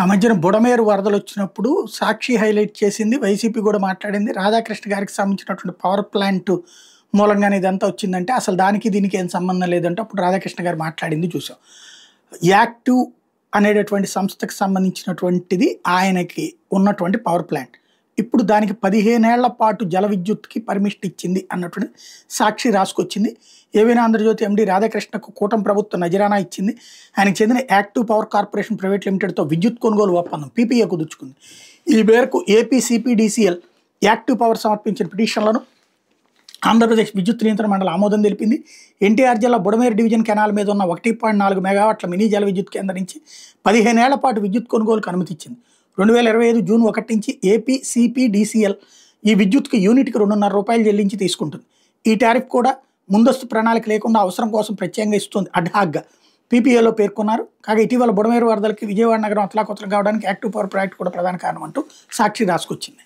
ఆ మధ్యన బుడమేరు వరదలొచ్చినప్పుడు సాక్షి హైలైట్ చేసింది. వైసీపీ కూడా మాట్లాడింది. రాధాకృష్ణ గారికి సంబంధించినటువంటి పవర్ ప్లాంట్ మూలంగానే ఇదంతా వచ్చిందంటే, అసలు దానికి దీనికి ఏం సంబంధం లేదంటే అప్పుడు రాధాకృష్ణ గారు మాట్లాడింది చూసాం. యాక్టివ్ అనేటటువంటి సంస్థకి సంబంధించినటువంటిది ఆయనకి ఉన్నటువంటి పవర్ ప్లాంట్. ఇప్పుడు దానికి 15 ఏళ్ల పాటు జల విద్యుత్‌కి పర్మిషన్ ఇచ్చింది అన్నటువంటి సాక్షి రాసుకొచ్చింది. ఏవైనా ఆంధ్రజ్యోతి ఎండీ రాధాకృష్ణకు కూటమి ప్రభుత్వం నజరానా ఇచ్చింది. ఆయనకు చెందిన యాక్టివ్ పవర్ కార్పొరేషన్ ప్రైవేట్ లిమిటెడ్‌తో విద్యుత్ కొనుగోలు ఒప్పందం పీపీఏ కుదుర్చుకుంది. ఈ మేరకు ఏపీ సీపీడీసీఎల్ యాక్టివ్ పవర్ సమర్పించిన పిటిషన్లను ఆంధ్రప్రదేశ్ విద్యుత్ నియంత్రణ మండలి ఆమోదం తెలిపింది. ఎన్టీఆర్ జిల్లా బుడమేరు డివిజన్ కెనాల్ మీద ఉన్న 1.4 మెగావాట్ల మినీ జల విద్యుత్ కేంద్రం నుంచి 15 ఏళ్ల పాటు విద్యుత్ కొనుగోలుకు అనుమతి ఇచ్చింది. 2025 జూన్ 1 నుంచి ఏపీ సీపీడీసీఎల్ ఈ విద్యుత్కి యూనిట్కి ₹2.5 చెల్లించి తీసుకుంటుంది. ఈ టారిఫ్ కూడా ముందస్తు ప్రణాళిక లేకుండా అవసరం కోసం ప్రత్యేకంగా ఇస్తుంది అడ్హాక్గా పీపీఏలో పేర్కొన్నారు. కాగా ఇటీవల బుడమేరు వరదలకి విజయవాడ నగరం అతలాకుతలం కావడానికి యాక్టివ్ పవర్ ప్రాజెక్ట్ కూడా ప్రధాన కారణం అంటూ సాక్షి రాసుకొచ్చింది.